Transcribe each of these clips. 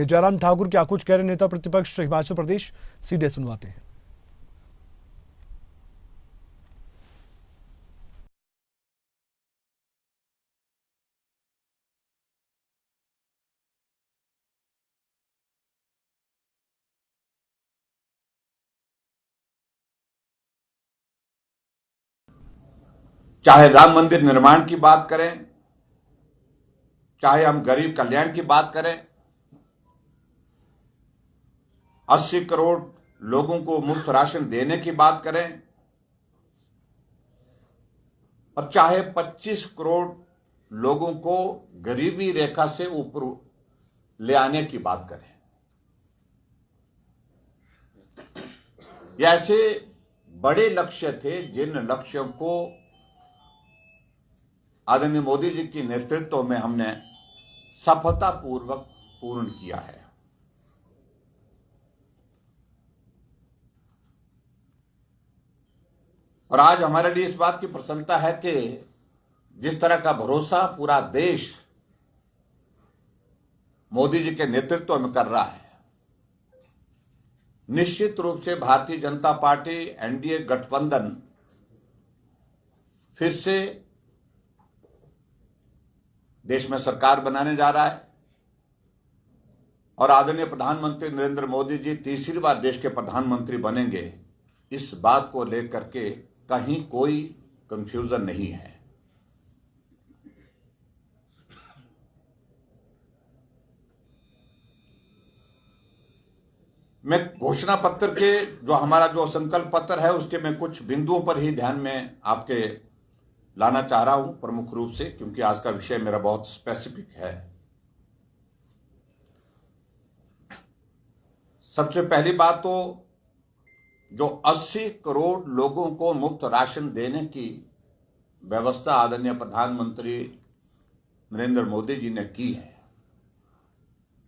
जयराम ठाकुर क्या कुछ कह रहे नेता प्रतिपक्ष हिमाचल प्रदेश, सीधे सुनवाते हैं। चाहे राम मंदिर निर्माण की बात करें, चाहे हम गरीब कल्याण की बात करें, 80 करोड़ लोगों को मुफ्त राशन देने की बात करें, और चाहे 25 करोड़ लोगों को गरीबी रेखा से ऊपर ले आने की बात करें, ये ऐसे बड़े लक्ष्य थे जिन लक्ष्यों को आदरणीय मोदी जी के नेतृत्व में हमने सफलतापूर्वक पूर्ण किया है। और आज हमारे लिए इस बात की प्रसन्नता है कि जिस तरह का भरोसा पूरा देश मोदी जी के नेतृत्व में कर रहा है, निश्चित रूप से भारतीय जनता पार्टी एनडीए गठबंधन फिर से देश में सरकार बनाने जा रहा है और आदरणीय प्रधानमंत्री नरेंद्र मोदी जी तीसरी बार देश के प्रधानमंत्री बनेंगे, इस बात को लेकर के कहीं कोई कंफ्यूजन नहीं है। मैं घोषणा पत्र के जो हमारा जो संकल्प पत्र है उसके मैं कुछ बिंदुओं पर ही ध्यान में आपके लाना चाह रहा हूं, प्रमुख रूप से, क्योंकि आज का विषय मेरा बहुत स्पेसिफिक है। सबसे पहली बात तो जो 80 करोड़ लोगों को मुफ्त राशन देने की व्यवस्था आदरणीय प्रधानमंत्री नरेंद्र मोदी जी ने की है,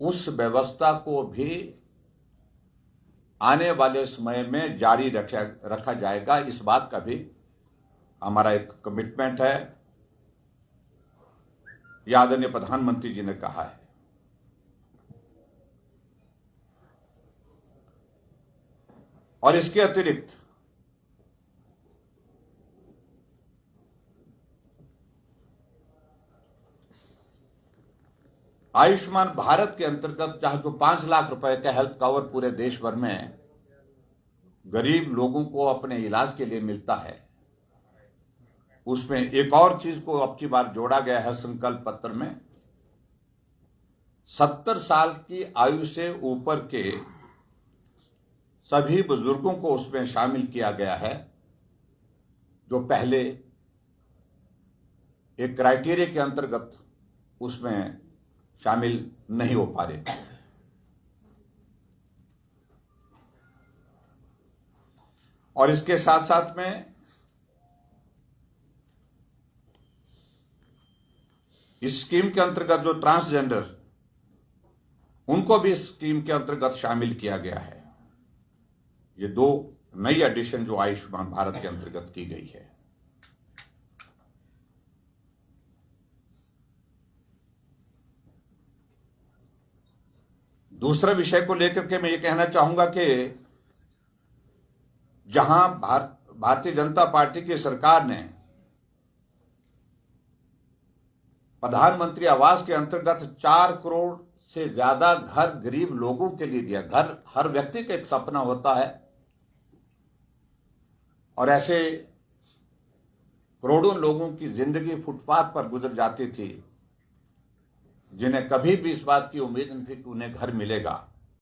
उस व्यवस्था को भी आने वाले समय में जारी रखा जाएगा। इस बात का भी हमारा एक कमिटमेंट है, यह आदरणीय प्रधानमंत्री जी ने कहा है। और इसके अतिरिक्त आयुष्मान भारत के अंतर्गत जहां जो 5 लाख रुपए का हेल्थ कवर पूरे देश भर में गरीब लोगों को अपने इलाज के लिए मिलता है, उसमें एक और चीज को अब की बार जोड़ा गया है संकल्प पत्र में। 70 साल की आयु से ऊपर के सभी बुजुर्गों को उसमें शामिल किया गया है, जो पहले एक क्राइटेरिया के अंतर्गत उसमें शामिल नहीं हो पा रहे थे। और इसके साथ साथ में इस स्कीम के अंतर्गत जो ट्रांसजेंडर, उनको भी इस स्कीम के अंतर्गत शामिल किया गया है। ये 2 नई एडिशन जो आयुष्मान भारत के अंतर्गत की गई है। दूसरे विषय को लेकर के मैं ये कहना चाहूंगा कि जहां भारतीय जनता पार्टी की सरकार ने प्रधानमंत्री आवास के अंतर्गत 4 करोड़ से ज्यादा घर गरीब लोगों के लिए दिया। घर हर व्यक्ति का एक सपना होता है, और ऐसे करोड़ों लोगों की जिंदगी फुटपाथ पर गुजर जाती थी, जिन्हें कभी भी इस बात की उम्मीद नहीं थी कि उन्हें घर मिलेगा।